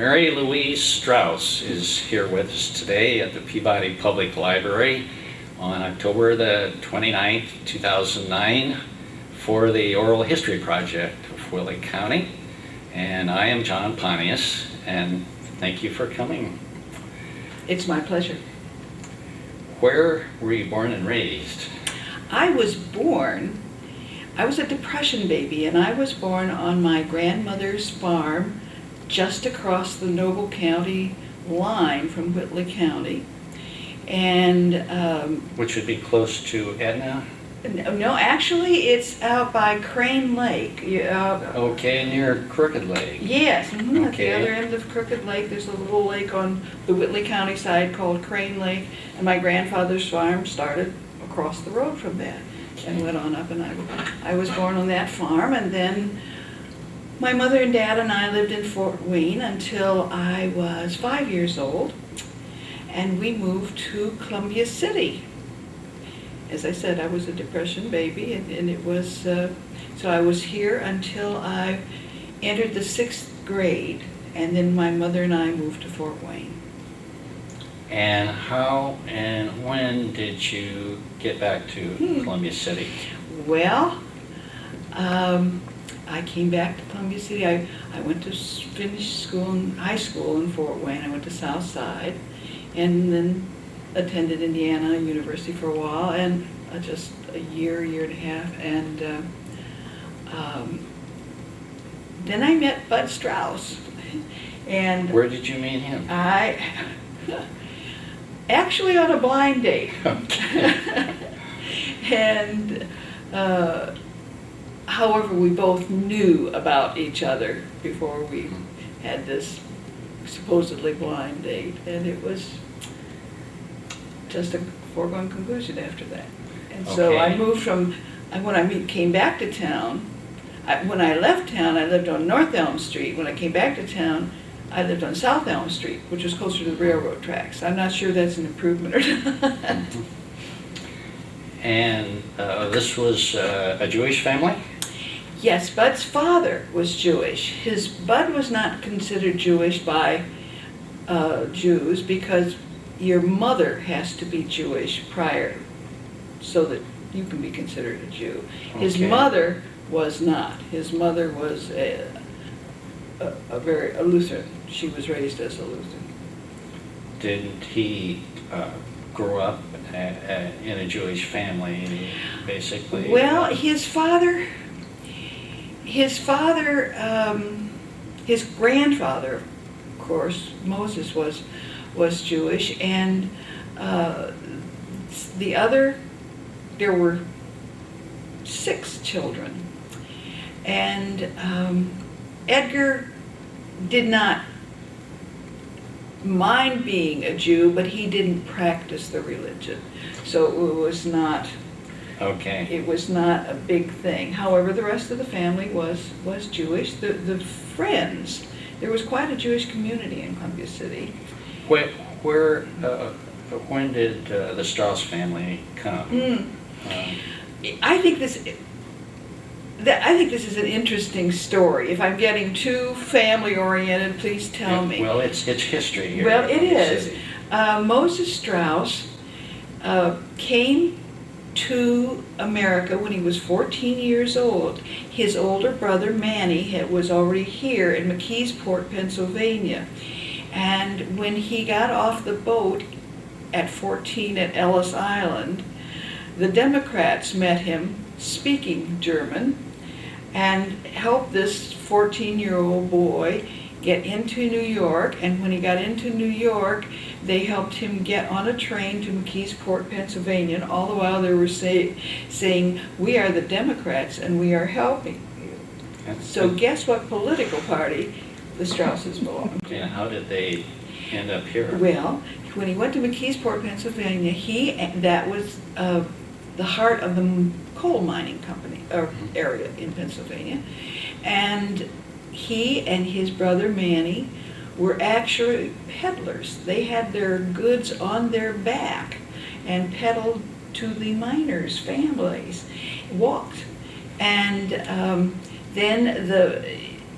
Mary Louise Strauss is here with us today at the Peabody Public Library on October the 29th, 2009 for the Oral History Project of Whitley County. And I am John Pontius, and thank you for coming. It's my pleasure. Where were you born and raised? I was a Depression baby, and I was born on my grandmother's farm just across the Noble County line from Whitley County. And which would be close to Etna? no, actually it's out by Crane Lake. Okay, near Crooked Lake. Yes, at the Okay. other end of Crooked Lake, there's a little lake on the Whitley County side called Crane Lake, and my grandfather's farm started across the road from that and went on up, and I was born on that farm. And then my mother and dad and I lived in Fort Wayne until I was 5 years old, and we moved to Columbia City. As I said, I was a Depression baby, and it was, so I was here until I entered the 6th grade, and then my mother and I moved to Fort Wayne. And how and when did you get back to Columbia City? Well, I came back to Columbia City. I went to finish school, high school in Fort Wayne. I went to South Side, and then attended Indiana University for a while, and just a year and a half, and then I met Bud Strouse. And where did you meet him? Actually on a blind date. Okay. And however, we both knew about each other before we had this supposedly blind date, and it was just a foregone conclusion after that. And so I moved from, when I came back to town, when I left town, I lived on North Elm Street. When I came back to town, I lived on South Elm Street, which was closer to the railroad tracks. I'm not sure that's an improvement or not. And this was a Jewish family? Yes, Bud's father was Jewish. Bud was not considered Jewish by Jews because your mother has to be Jewish prior so that you can be considered a Jew. His mother was not. His mother was a Lutheran. She was raised as a Lutheran. Didn't he grow up in a Jewish family, basically? Well, his grandfather, of course, Moses was Jewish, and there were 6 children, and Edgar did not mind being a Jew, but he didn't practice the religion, so it was not. Okay. It was not a big thing. However, the rest of the family was Jewish. The friends, there was quite a Jewish community in Columbia City. When did the Strauss family come? I think this is an interesting story. If I'm getting too family-oriented, please tell me. Well, it's history here. Well, it is. Moses Strauss came to America when he was 14 years old. His older brother Manny was already here in McKeesport, Pennsylvania. And when he got off the boat at 14 at Ellis Island, the Democrats met him speaking German and helped this 14-year-old boy get into New York. And when he got into New York, they helped him get on a train to McKeesport, Pennsylvania, and all the while they were saying, "We are the Democrats and we are helping you." So guess what political party the Strausses belonged to? And how did they end up here? Well, when he went to McKeesport, Pennsylvania, that was the heart of the coal mining company area in Pennsylvania, and he and his brother Manny were actually peddlers. They had their goods on their back and peddled to the miners' families, walked. And then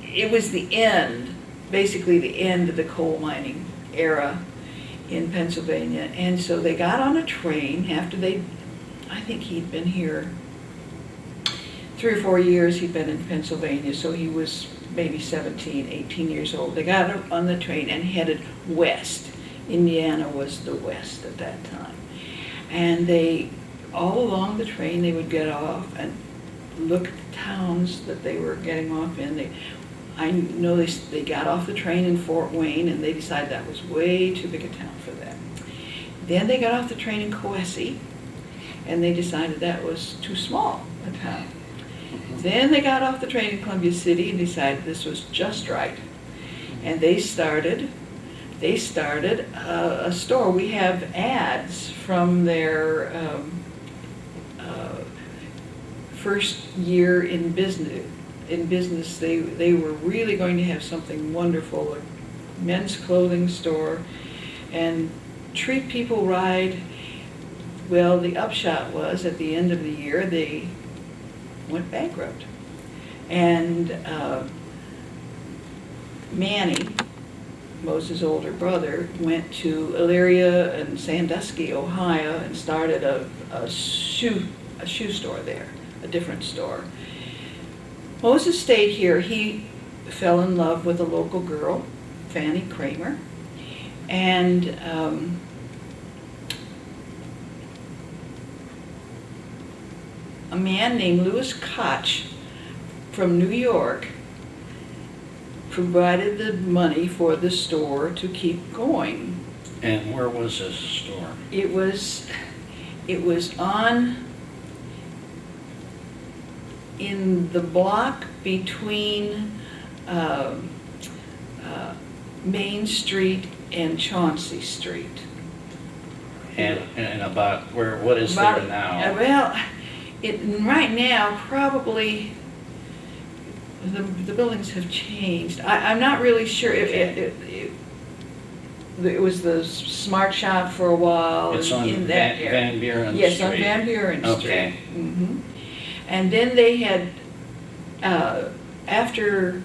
it was the end basically the end of the coal mining era in Pennsylvania. And so they got on a train after I think he'd been here 3 or 4 years. He'd been in Pennsylvania, so he was maybe 17, 18 years old. They got on the train and headed west. Indiana was the west at that time. And all along the train, they would get off and look at the towns that they were getting off in. I know they got off the train in Fort Wayne, and they decided that was way too big a town for them. Then they got off the train in Coessie, and they decided that was too small a town. Then they got off the train in Columbia City and decided this was just right. And they started a store. We have ads from their first year in business. They were really going to have something wonderful, a men's clothing store, and treat people right. Well, the upshot was at the end of the year they went bankrupt. And Manny, Moses' older brother, went to Elyria and Sandusky, Ohio, and started a shoe store there, a different store. Moses stayed here. He fell in love with a local girl, Fanny Kramer, and a man named Louis Koch from New York provided the money for the store to keep going. And where was this store? It was in the block between Main Street and Chauncey Street. And about what is there now? Well, right now, probably the buildings have changed. I'm not really sure. It was the Smart Shop for a while. It's on in that area. Van Buren Yes, Street. on Van Buren Street. Okay. Mm-hmm. And then they had, after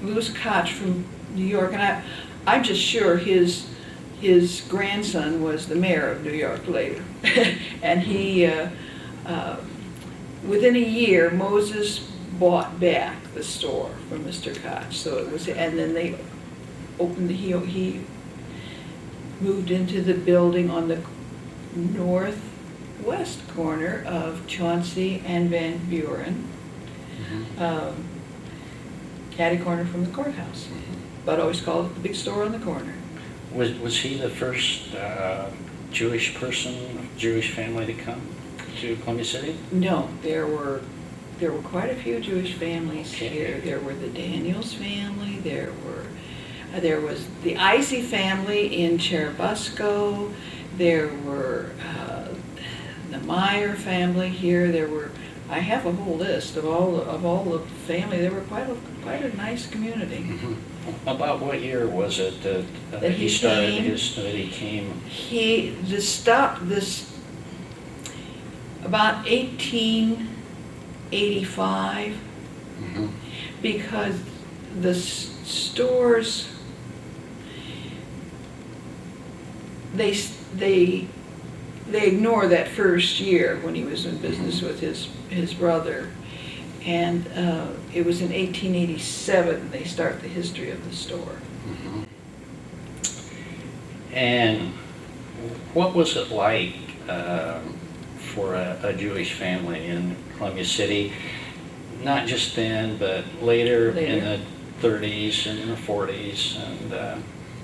Louis Koch from New York, and I'm just sure his grandson was the mayor of New York later. And he, within a year, Moses bought back the store from Mr. Koch. So it was, and then they opened, he moved into the building on the northwest corner of Chauncey and Van Buren, catty corner from the courthouse. But always called it the big store on the corner. Was he the first Jewish person, Jewish family to come to Columbia City? No, there were quite a few Jewish families here. There were the Daniels family. There was the Isey family in Cherubusco. There were the Meyer family here. I have a whole list of all the family. There were quite a nice community. Mm-hmm. About what year was it that he started that he came? About 1885, because the stores they ignore that first year when he was in business with his brother, and it was in 1887 they start the history of the store. And what was it like for a Jewish family in Columbia City? Not just then, but later. In the 30s and the 40s, and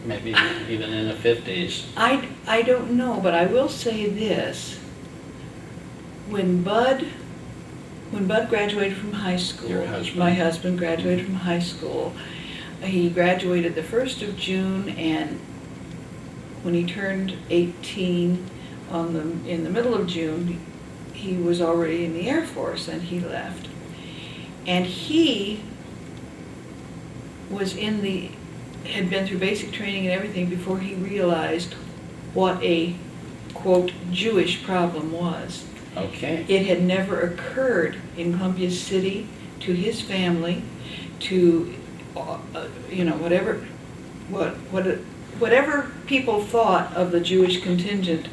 maybe even in the 50s. I don't know, but I will say this. When Bud graduated from high school, Your husband. My husband graduated from high school. He graduated the 1st of June, and when he turned 18 in the middle of June, he was already in the Air Force, and he left. And he had been through basic training and everything before he realized what a, quote, Jewish problem was. Okay. It had never occurred in Columbia City to his family, to, whatever, whatever people thought of the Jewish contingent,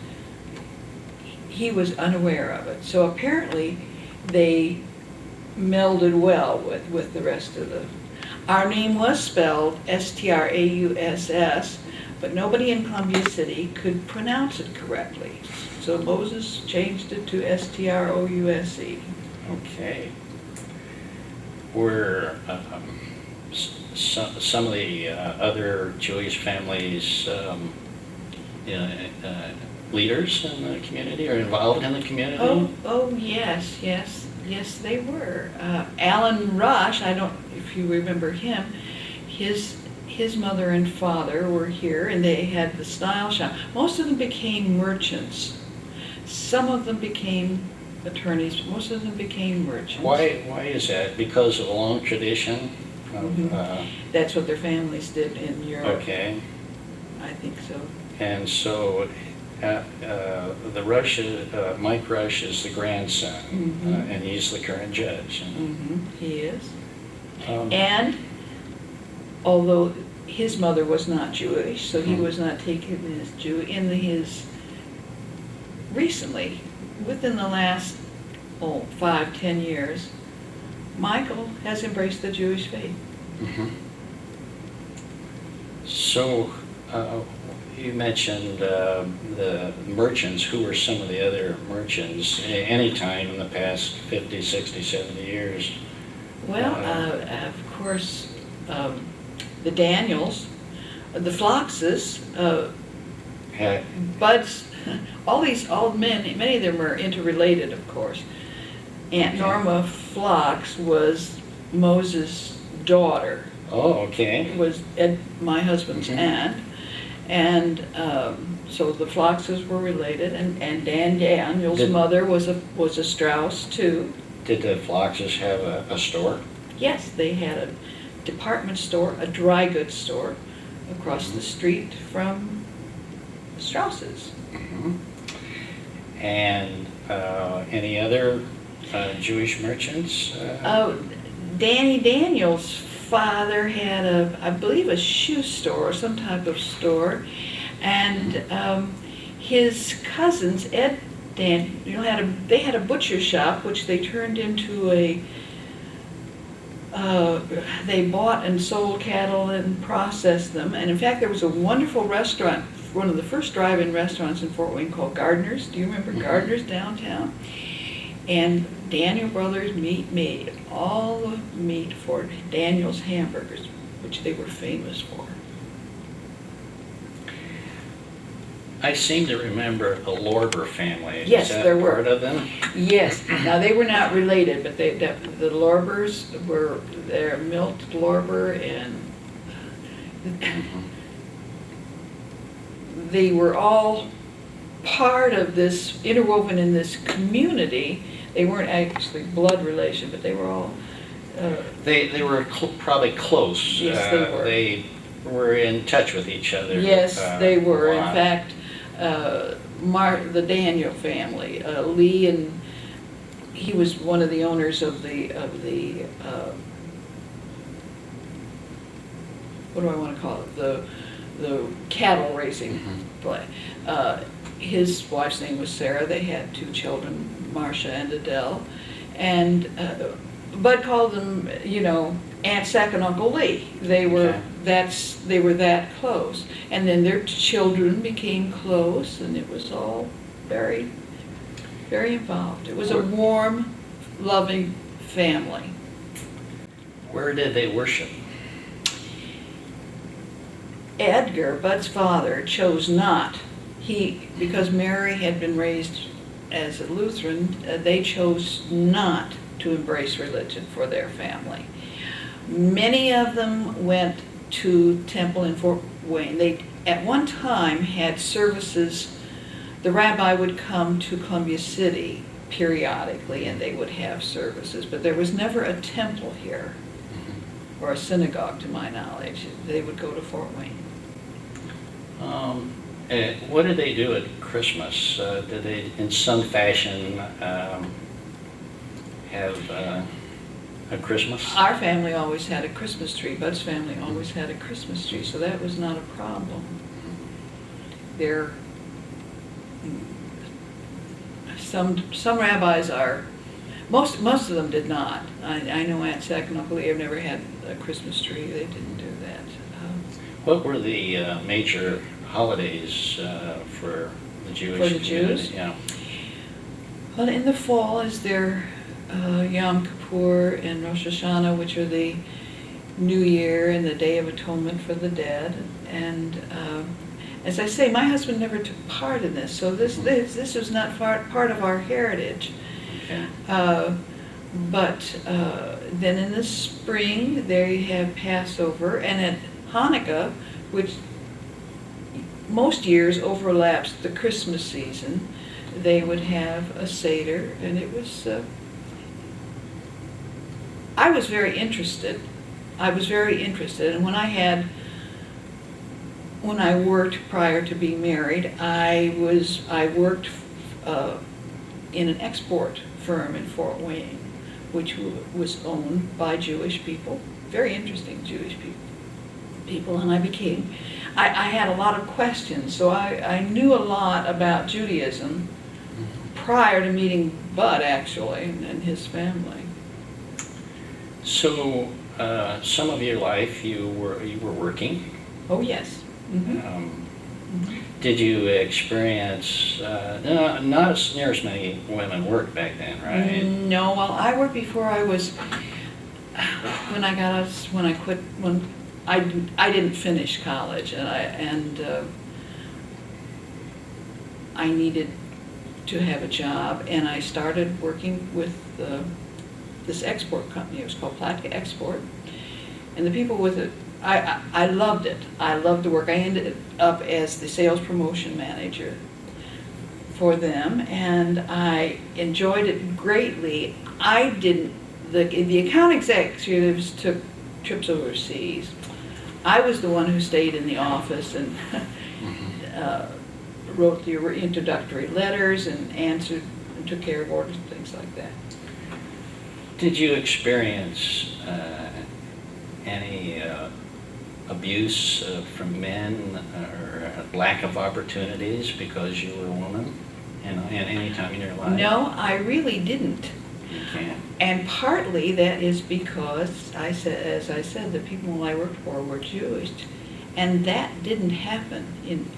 he was unaware of it. So apparently they melded well with the rest of the... Our name was spelled Strauss, but nobody in Columbia City could pronounce it correctly. So Moses changed it to Strous. Okay. Were some of the other Jewish families leaders in the community or involved in the community? Oh, yes, they were. Alan Rush, I don't, if you remember him, his mother and father were here, and they had the style shop. Most of them became merchants. Some of them became attorneys, but most of them became merchants. Why is that? Because of a long tradition? That's what their families did in Europe. Okay. I think so. And so the Rush, Mike Rush is the grandson, and he's the current judge. He is. And although his mother was not Jewish, so he was not taken as Jew, recently, within the last 5-10 years, Michael has embraced the Jewish faith. So you mentioned the merchants. Who were some of the other merchants any time in the past 50, 60, 70 years? Well, of course, the Daniels, the Floxes, Bud's, many of them are interrelated, of course. Aunt Norma Flox was Moses' daughter. Oh, okay. Was my husband's aunt. And so the Floxes were related, and Dan Daniel's mother was a Strauss too. Did the Floxes have a store? Yes, they had a department store, a dry goods store, across the street from Strauss's. And any other Jewish merchants? Danny Daniel's father had I believe a shoe store or some type of store, and his cousins, Ed Daniel, they had a butcher shop which they turned into they bought and sold cattle and processed them. And in fact, there was a wonderful restaurant, one of the first drive-in restaurants in Fort Wayne, called Gardner's. Do you remember Gardner's downtown? And Daniel Brothers Meat made all the meat for Daniel's hamburgers, which they were famous for. I seem to remember the Lorber family. Yes, Is that there were. part of them? Yes. Now, they were not related, but the Lorbers were, they're Milt Lorber, and they were all part of this, interwoven in this community. They weren't actually blood relation, but they were all... They were probably close. Yes, they were. They were in touch with each other. Yes, they were. a In lot. fact, the Daniel family, Lee, and he was one of the owners of the what do I want to call it? The cattle raising play. His wife's name was Sarah. They had 2 children, Marcia and Adele, and Bud called them, Aunt Sack and Uncle Lee. They were that close, and then their children became close, and it was all very, very involved. It was a warm, loving family. Where did they worship? Edgar, Bud's father, chose not. Because Mary had been raised as a Lutheran, they chose not to embrace religion for their family. Many of them went to temple in Fort Wayne. They, at one time, had services. The rabbi would come to Columbia City periodically, and they would have services, but there was never a temple here, or a synagogue, to my knowledge. They would go to Fort Wayne. What did they do at Christmas? Did they, in some fashion, have a Christmas? Our family always had a Christmas tree. Bud's family always had a Christmas tree, so that was not a problem. There, some rabbis are, most of them did not. I know Aunt Sack and Uncle Eve never had a Christmas tree. They didn't do that. What were the major holidays for the Jewish For the community? Jews? Yeah. Well, in the fall is their Yom Kippur and Rosh Hashanah, which are the New Year and the Day of Atonement for the dead. And as I say, my husband never took part in this, so this was not part of our heritage. Okay. But then in the spring, there you have Passover, and at Hanukkah, which most years overlaps the Christmas season, they would have a Seder, and it was, I was very interested, and when I worked prior to being married, I worked in an export firm in Fort Wayne, which was owned by Jewish people, very interesting Jewish people, and I had a lot of questions, so I knew a lot about Judaism prior to meeting Bud, actually, and his family. So, some of your life you were working. Oh, yes. Did you experience, not as near as many women worked back then, right? No, well, I worked before I was, when I didn't finish college, and I needed to have a job, and I started working with this export company. It was called Platka Export, and the people with it, I loved it. I loved the work. I ended up as the sales promotion manager for them, and I enjoyed it greatly. The account executives took trips overseas. I was the one who stayed in the office and wrote the introductory letters and answered and took care of orders and things like that. Did you experience any abuse from men or lack of opportunities because you were a woman in any time in your life? No, I really didn't. Okay. And partly that is because, as I said, the people I worked for were Jewish, and that didn't happen.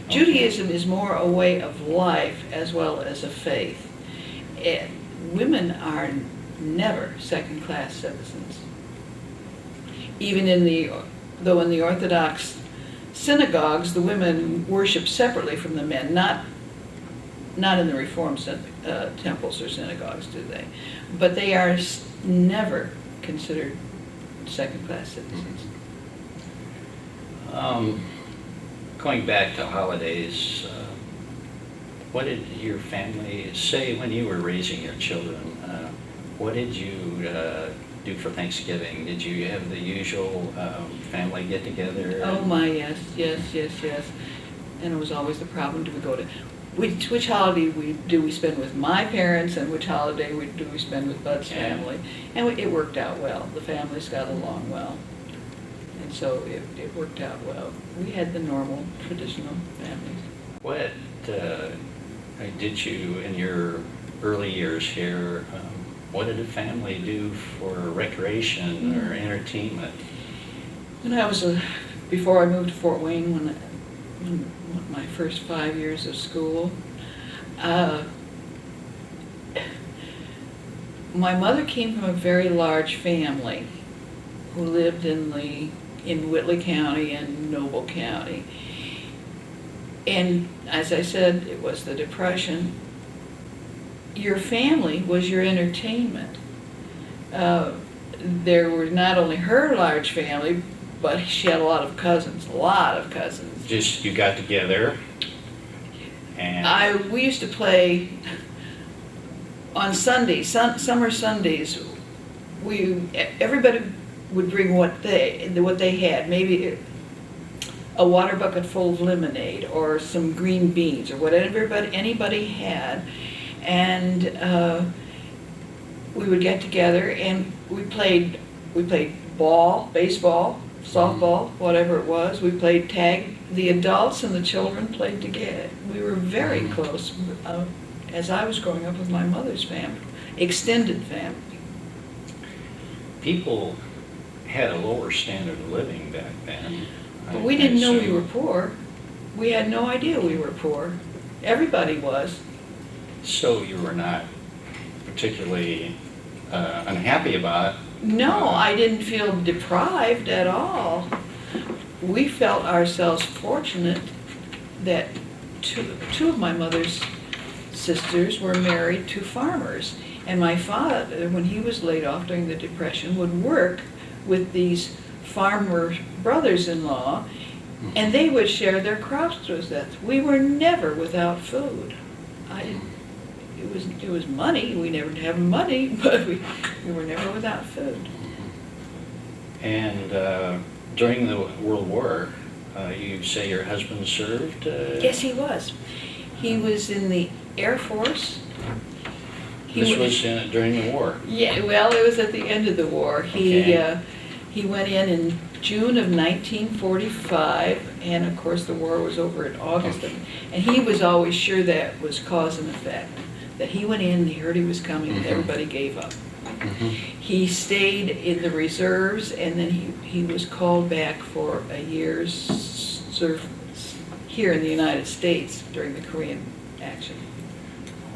Judaism is more a way of life as well as a faith. Women are never second-class citizens. Even though in the Orthodox synagogues, the women worship separately from the men, not in the Reform temples or synagogues, do they? But they are never considered second-class citizens. Going back to holidays, what did your family say when you were raising your children? What did you do for Thanksgiving? Did you have the usual family get-together? Oh my, yes. And it was always the problem, do we go to, which holiday do we spend with my parents, and which holiday do we spend with Bud's family? And it worked out well. The families got along well. And so it worked out well. We had the normal, traditional families. What did you, in your early years here, what did the family do for recreation or entertainment? When I was, before I moved to Fort Wayne, when my first 5 years of school, my mother came from a very large family who lived in Whitley County and Noble County. And as I said, it was the Depression. Your family was your entertainment. There were not only her large family, but she had a lot of cousins. Just you got together and... We used to play on Sundays, summer Sundays. Everybody would bring what they had, maybe a water bucket full of lemonade or some green beans or whatever anybody had, and we would get together and we played ball, baseball, softball, whatever it was. We played tag. The adults and the children played together. We were very close as I was growing up with my mother's family, extended family. People had a lower standard of living back then. But we didn't know we were poor. We had no idea we were poor. Everybody was. So you were not particularly unhappy about it? No, I didn't feel deprived at all. We felt ourselves fortunate that two of my mother's sisters were married to farmers. And my father, when he was laid off during the Depression, would work with these farmer brothers-in-law, and they would share their crops with us. We were never without food. It was money. We never have money, but we were never without food. And during the World War, you say your husband served? Yes, he was. He was in the Air Force. This was during the war? Yeah, well, it was at the end of the war. Okay. He went in June of 1945, and of course the war was over in August. And he was always sure that was cause and effect. That he went in, he heard he was coming, and everybody gave up. He stayed in the reserves, and then he was called back for a year's service here in the United States during the Korean action.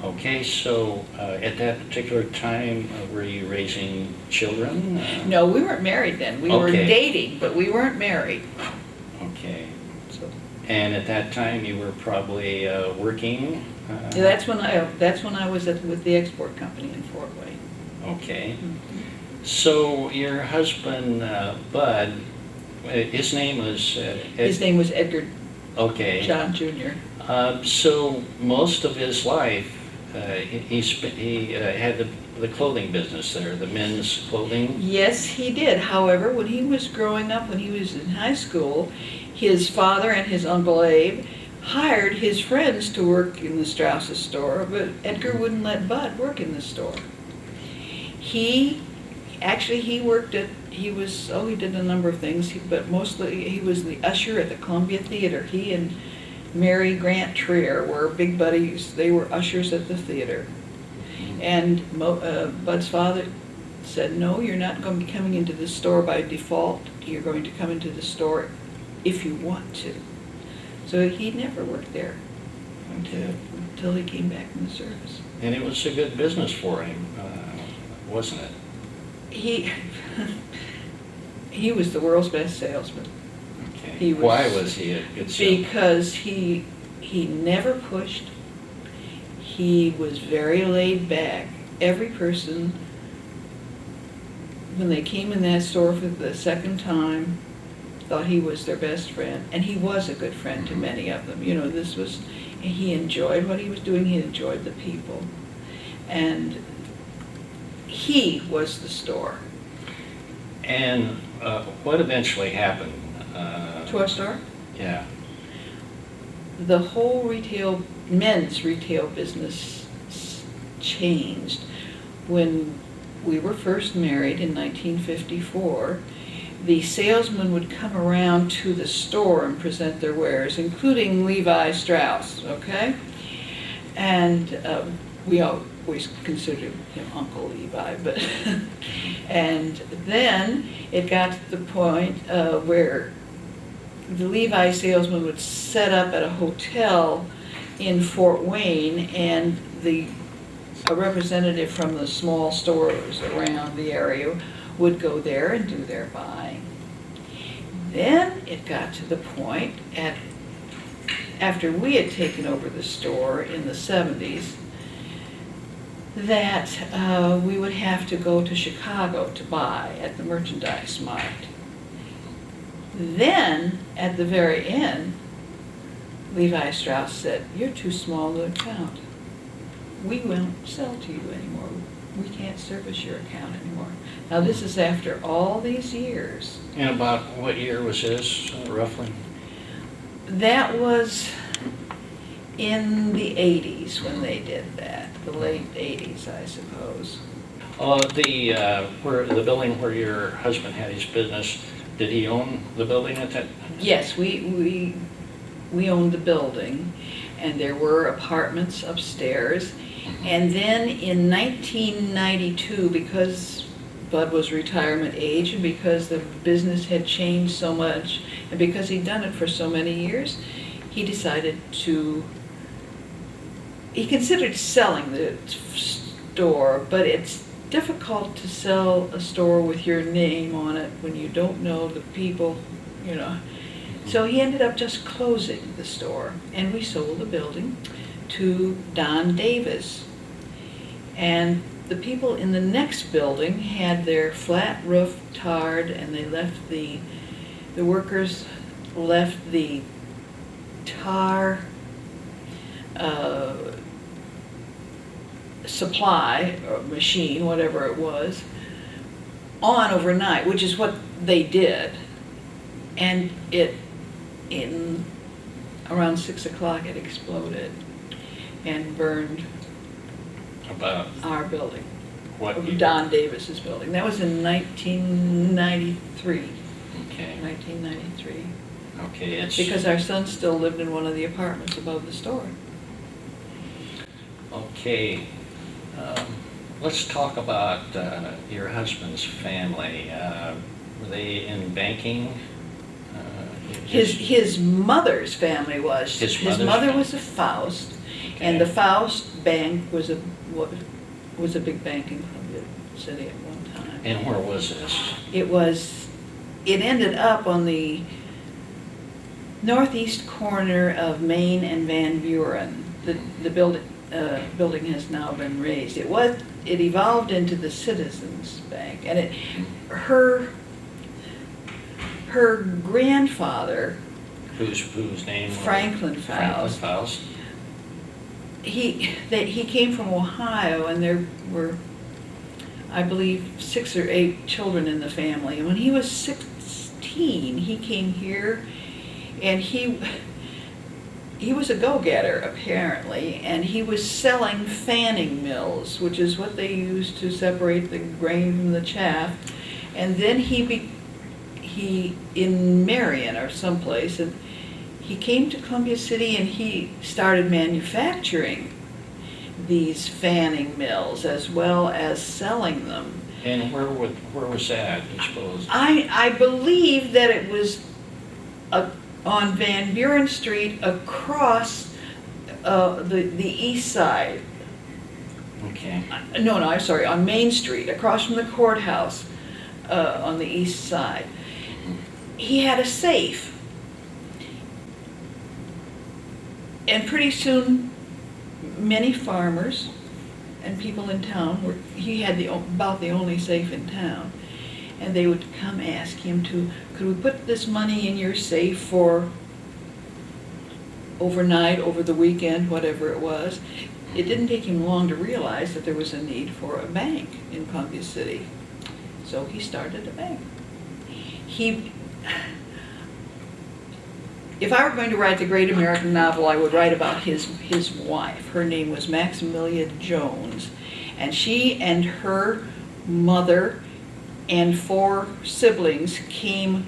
Okay, so at that particular time, were you raising children? No, we weren't married then. We were dating, but we weren't married. Okay. So. And at that time, you were probably working? Yeah, that's when I was with the export company in Fort Wayne. Okay. So your husband, Bud, his name was... His name was Edgar John Jr. So most of his life, he had the clothing business there, the men's clothing? Yes, he did. However, when he was growing up, when he was in high school, his father and his Uncle Abe hired his friends to work in the Strauss' store, but Edgar wouldn't let Bud work in the store. He did a number of things, but mostly he was the usher at the Columbia Theater. He and Mary Grant Trier were big buddies. They were ushers at the theater. And Bud's father said, no, you're not going to be coming into the store by default. You're going to come into the store if you want to. So he never worked there until he came back from the service. And it was a good business for him, wasn't it? He was the world's best salesman. Okay. Why was he a good salesman? Because he never pushed. He was very laid back. Every person, when they came in that store for the second time, thought he was their best friend, and he was a good friend to many of them. You know, he enjoyed what he was doing. He enjoyed the people, and he was the store. And what eventually happened? To our store? Yeah. The whole men's retail business changed. When we were first married in 1954, the salesmen would come around to the store and present their wares, including Levi Strauss, okay? And we always considered him Uncle Levi, but and then it got to the point where the Levi salesman would set up at a hotel in Fort Wayne, and a representative from the small stores around the area would go there and do their buying. Then it got to the point after we had taken over the store in the 70s that we would have to go to Chicago to buy at the merchandise mart. Then, at the very end, Levi Strauss said, "You're too small to account. We won't sell to you anymore. We can't service your account anymore." Now, this is after all these years. And about what year was this, roughly? That was in the 80s when they did that, the late 80s, I suppose. Where the building where your husband had his business, did he own the building at that? Yes, we owned the building, and there were apartments upstairs. And then in 1992, because Bud was retirement age, and because the business had changed so much, and because he'd done it for so many years, he decided to, he considered selling the store, but it's difficult to sell a store with your name on it when you don't know the people, you know. So he ended up just closing the store, and we sold the building to Don Davis. And the people in the next building had their flat roof tarred, and they left the workers left the tar supply or machine, whatever it was, on overnight, which is what they did. And in around 6 o'clock it exploded and burned About our building, what year? Don Davis's building. That was in 1993. Okay. 1993. Okay, it's Because our son still lived in one of the apartments above the store. okay. Let's talk about your husband's family. Were they in banking? His mother's family was. His His mother's mother family. was a Faust, Okay. and the Faust Bank was a big bank in Columbia City at one time. And where was this? It ended up on the northeast corner of Main and Van Buren. The building has now been raised. It evolved into the Citizens Bank, and her grandfather, Whose name? Franklin Faust. Franklin Faust. He came from Ohio, and there were, I believe, 6 or 8 children in the family. And when he was 16, he came here, and he was a go-getter, apparently, and he was selling fanning mills, which is what they use to separate the grain from the chaff. And then he in Marion or someplace, and he came to Columbia City, and he started manufacturing these fanning mills as well as selling them. And where was that, you suppose? I believe that it was on Van Buren Street across the east side. Okay. No, I'm sorry, on Main Street, across from the courthouse on the east side. He had a safe. And pretty soon, many farmers and people in town he had about the only safe in town. And they would come ask him could we put this money in your safe for overnight, over the weekend, whatever it was. It didn't take him long to realize that there was a need for a bank in Columbia City. So he started a bank. If I were going to write the great American novel, I would write about his wife. Her name was Maximilia Jones, and she and her mother and 4 siblings came,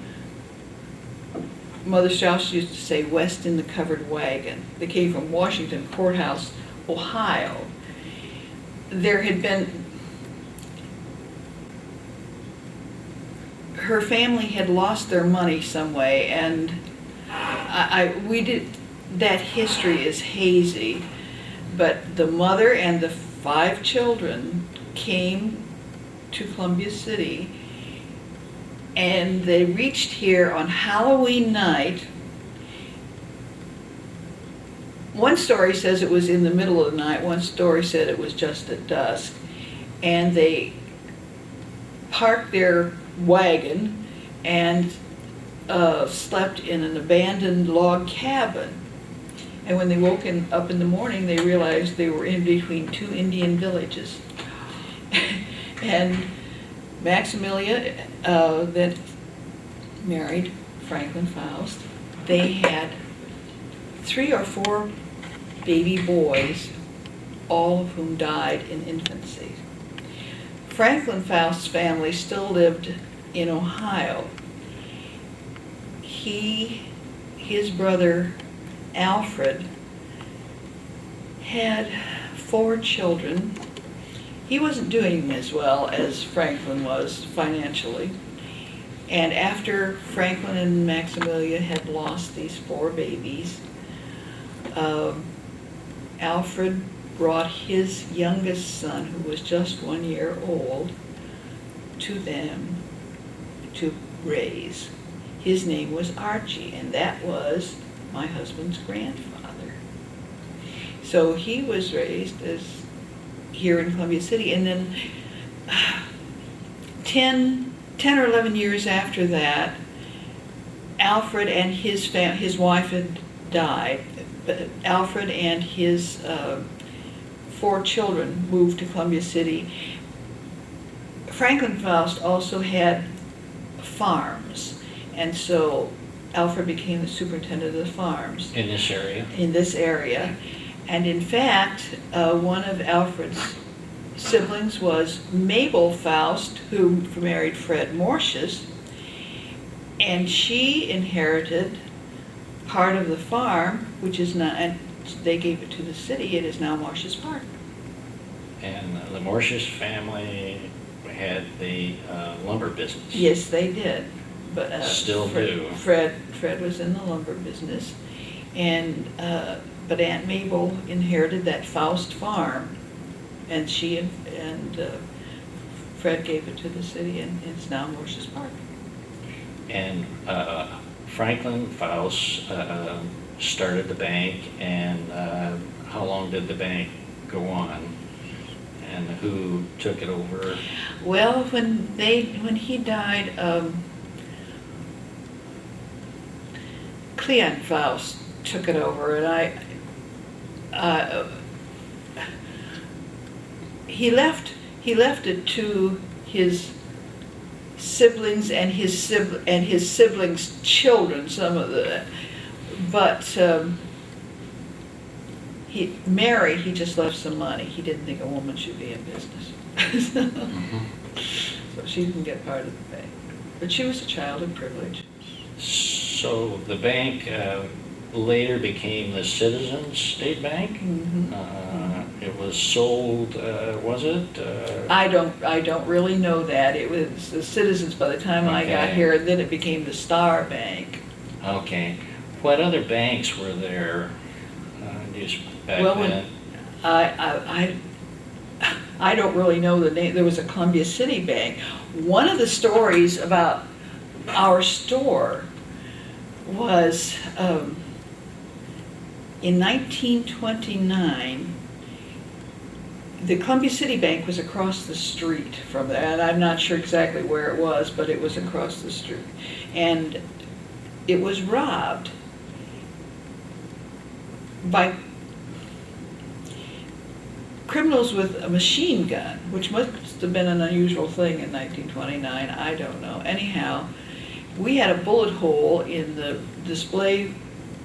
Mother Strauss used to say, west in the covered wagon. They came from Washington Courthouse, Ohio. There had been, her family had lost their money some way, and that history is hazy, but the mother and the 5 children came to Columbia City, and they reached here on Halloween night. One story says it was in the middle of the night, one story said it was just at dusk, and they parked their wagon and slept in an abandoned log cabin. And when they woke up in the morning, they realized they were in between 2 Indian villages. And Maximilia then married Franklin Faust. They had 3 or 4 baby boys, all of whom died in infancy. Franklin Faust's family still lived in Ohio. His brother Alfred had 4 children. He wasn't doing as well as Franklin was financially. And after Franklin and Maximilian had lost these 4 babies, Alfred brought his youngest son, who was just 1 year old, to them to raise. His name was Archie, and that was my husband's grandfather. So he was raised as here in Columbia City, and then 10 or 11 years after that, Alfred and his wife had died, but Alfred and his 4 children moved to Columbia City. Franklin Faust also had farms, and so Alfred became the superintendent of the farms. In this area? In this area. And in fact, one of Alfred's siblings was Mabel Faust, who married Fred Morses, and she inherited part of the farm, which is now, and they gave it to the city. It is now Morses Park. And the Morses family had the lumber business. Yes, they did. But Still do. Fred was in the lumber business, and but Aunt Mabel inherited that Faust farm, and she and Fred gave it to the city, and it's now Morses Park. And Franklin Faust started the bank, and how long did the bank go on? And who took it over? Well, when he died, Cleon Faust took it over, and he left it to his siblings and his siblings' children. Mary, he just left some money. He didn't think a woman should be in business. So she didn't get part of the bank. But she was a child of privilege. So the bank later became the Citizens State Bank. It was sold, was it? I don't really know that. It was the Citizens by the time I got here, and then it became the Star Bank. Okay. What other banks were there back then? I don't really know the name. There was a Columbia City Bank. One of the stories about our store was in 1929, the Columbia City Bank was across the street from there, and I'm not sure exactly where it was, but it was across the street. And it was robbed by criminals with a machine gun, which must have been an unusual thing in 1929. I don't know. Anyhow, we had a bullet hole in the display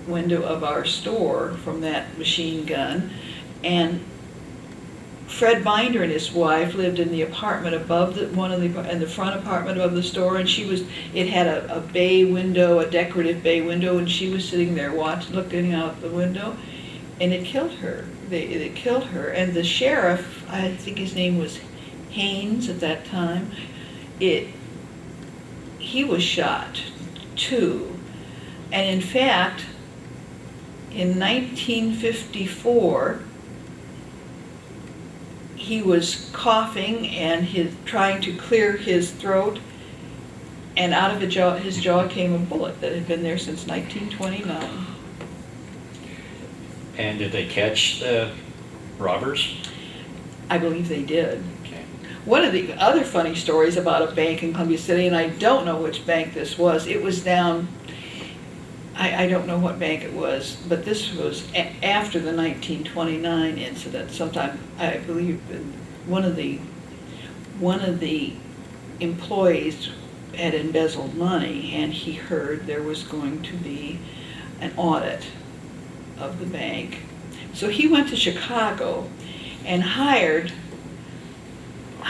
window of our store from that machine gun, and Fred Binder and his wife lived in the apartment above the front apartment above the store, and it had a bay window, a decorative bay window, and she was sitting there looking out the window, and it killed her. They killed her, and the sheriff, I think his name was Haynes at that time, he was shot too. And in fact, in 1954, he was coughing and trying to clear his throat, and out of his jaw came a bullet that had been there since 1929. And did they catch the robbers? I believe they did. Okay. One of the other funny stories about a bank in Columbia City, and I don't know which bank this was, it was down, I don't know what bank it was, but this was after the 1929 incident. Sometime, I believe, one of the employees had embezzled money, and he heard there was going to be an audit of the bank. So he went to Chicago and hired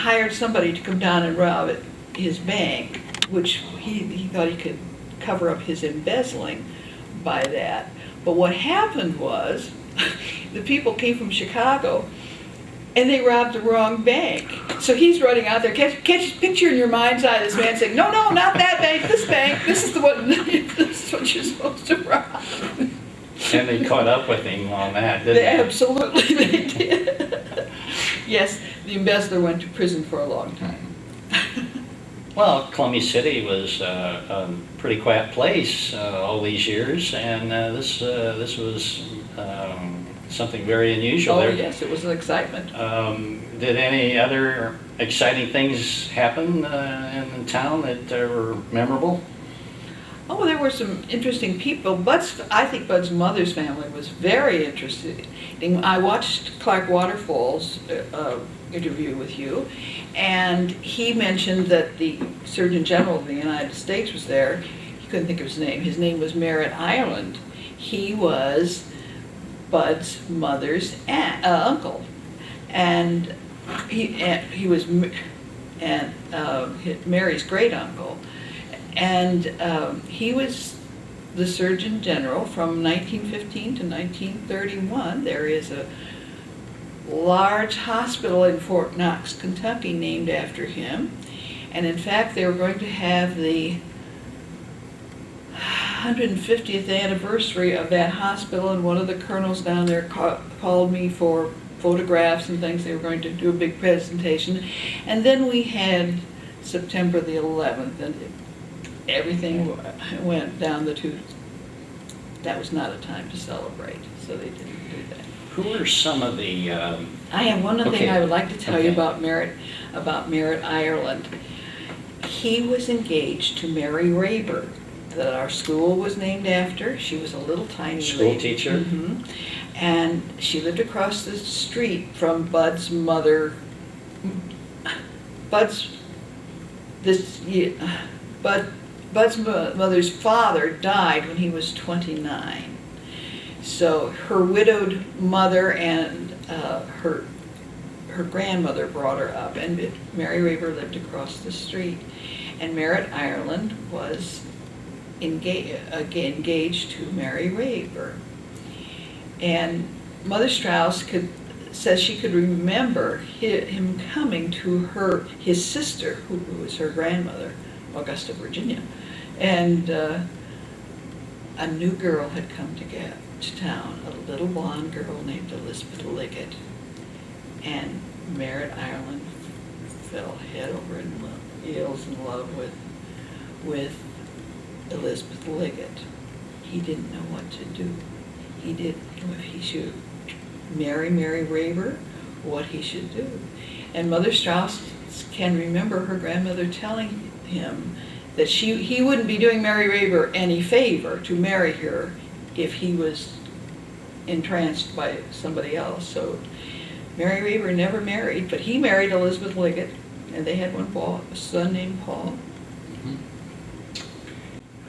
hired somebody to come down and rob his bank, which he thought he could cover up his embezzling by that. But what happened was, the people came from Chicago, and they robbed the wrong bank. So he's running out there, picture in your mind's eye this man saying, no, not that bank, this is the one, this is what you're supposed to rob. And they caught up with him on that, didn't They they? absolutely they did. Yes, the embezzler went to prison for a long time. Well, Columbia City was a pretty quiet place all these years, and this was something very unusual Oh, there. yes, it was an excitement. Did any other exciting things happen in the town that were memorable? Oh, there were some interesting people. I think Bud's mother's family was very interesting. I watched Clark Waterfall's interview with you, and he mentioned that the Surgeon General of the United States was there. He couldn't think of his name. His name was Merritt Ireland. He was Bud's mother's uncle, and he was Mary's great uncle. And he was the Surgeon General from 1915 to 1931. There is a large hospital in Fort Knox, Kentucky, named after him. And in fact, they were going to have the 150th anniversary of that hospital, and one of the colonels down there called me for photographs and things. They were going to do a big presentation. And then we had September the 11th, and everything went down the tubes. That was not a time to celebrate, so they didn't do that. Who are some of the... I have one other thing I would like to tell you Okay. about Merritt Ireland. He was engaged to Mary Rayburn, that our school was named after. She was a little tiny School lady. teacher? Mhm. And she lived across the street from Bud's mother. Bud's mother's father died when he was 29. So her widowed mother and her grandmother brought her up, and Mary Rayburn lived across the street. And Merritt Ireland was engaged to Mary Rayburn. And Mother Strouse says she could remember him coming to his sister, who was her grandmother, Augusta, Virginia. And a new girl had come to town, a little blonde girl named Elizabeth Liggett. And Merritt Ireland fell head over heels in love with Elizabeth Liggett. He didn't know what to do. He should marry Mary Rayburn, what he should do. And Mother Strauss can remember her grandmother telling him that he wouldn't be doing Mary Rayburn any favor to marry her if he was entranced by somebody else. So Mary Rayburn never married, but he married Elizabeth Liggett, and they had a son named Paul. Mhm.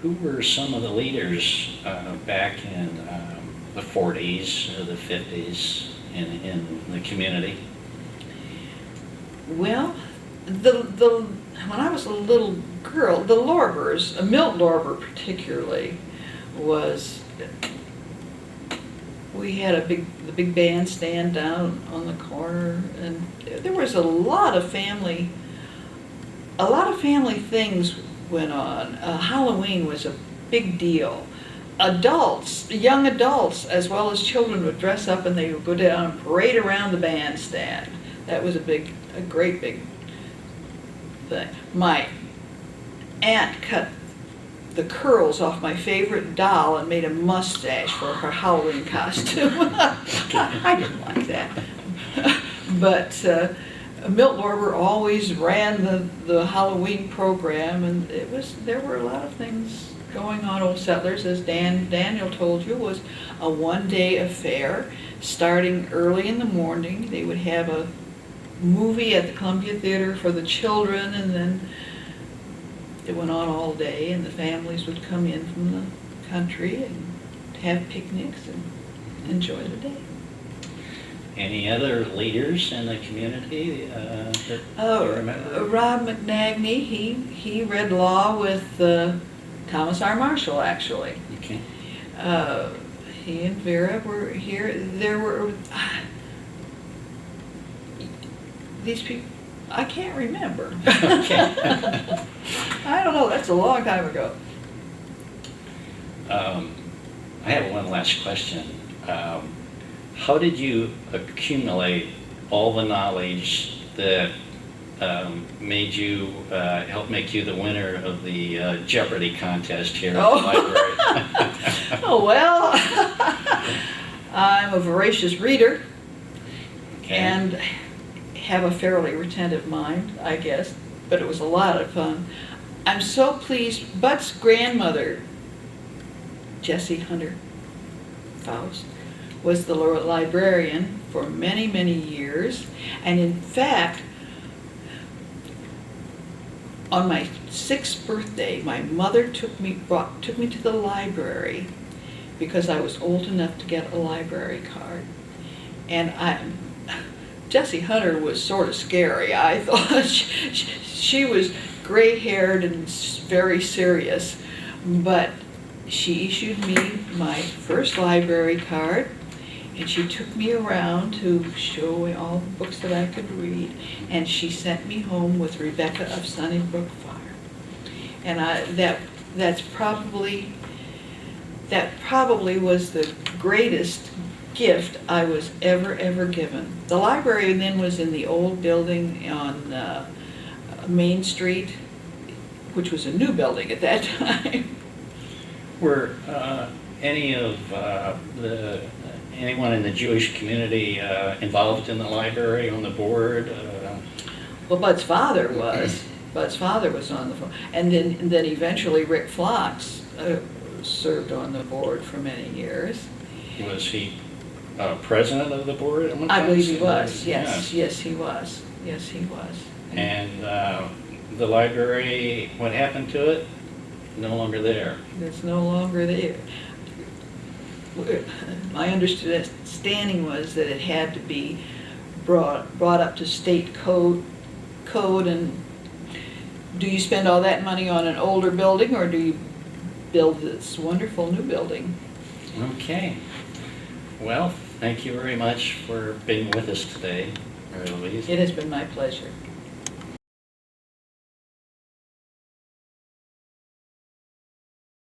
Who were some of the leaders back in the 40s or the 50s in the community? Well, when I was a little girl, the Lorbers, Milt Lorber particularly, we had the big bandstand down on the corner, and there was a lot of family things went on. Halloween was a big deal. Young adults as well as children would dress up, and they would go down and parade around the bandstand. That was a great big thing. My aunt cut the curls off my favorite doll and made a mustache for her Halloween costume. I didn't like that. But Milt Lorber always ran the Halloween program, and there were a lot of things going on. Old Settlers, as Daniel told you, was a one-day affair. Starting early in the morning, they would have a movie at the Columbia Theater for the children, and then it went on all day, and the families would come in from the country and have picnics and enjoy the day. Any other leaders in the community that you remember? Rob McNagny, he read law with Thomas R. Marshall, actually. Okay. He and Vera were here. There were these people. I can't remember. Okay. I don't know. That's a long time ago. I have one last question. How did you accumulate all the knowledge that made you help make you the winner of the Jeopardy contest here at the library? Oh, well, I'm a voracious reader Okay. and have a fairly retentive mind, I guess, but it was a lot of fun. I'm so pleased. Bud's grandmother, Jessie Hunter Faust, was the librarian for many, many years, and in fact, on my 6th birthday, my mother took me to the library because I was old enough to get a library card. And Jessie Hunter was sort of scary. I thought she was gray-haired and very serious, but she issued me my first library card, and she took me around to show me all the books that I could read, and she sent me home with Rebecca of Sunnybrook Farm. And that probably was the greatest gift I was ever given. The library then was in the old building on Main Street, which was a new building at that time. Were anyone in the Jewish community involved in the library, on the board? Well, Bud's father was. Bud's father was on the board. And then eventually Rick Fox served on the board for many years. Was he president of the board at one time? I believe he was, yes. Yeah. Yes, he was. Yes, he was. And the library, what happened to it? No longer there. It's no longer there. My understanding was that it had to be brought up to state code, and do you spend all that money on an older building, or do you build this wonderful new building? Okay. Well, thank you very much for being with us today, Mary Louise. It has been my pleasure.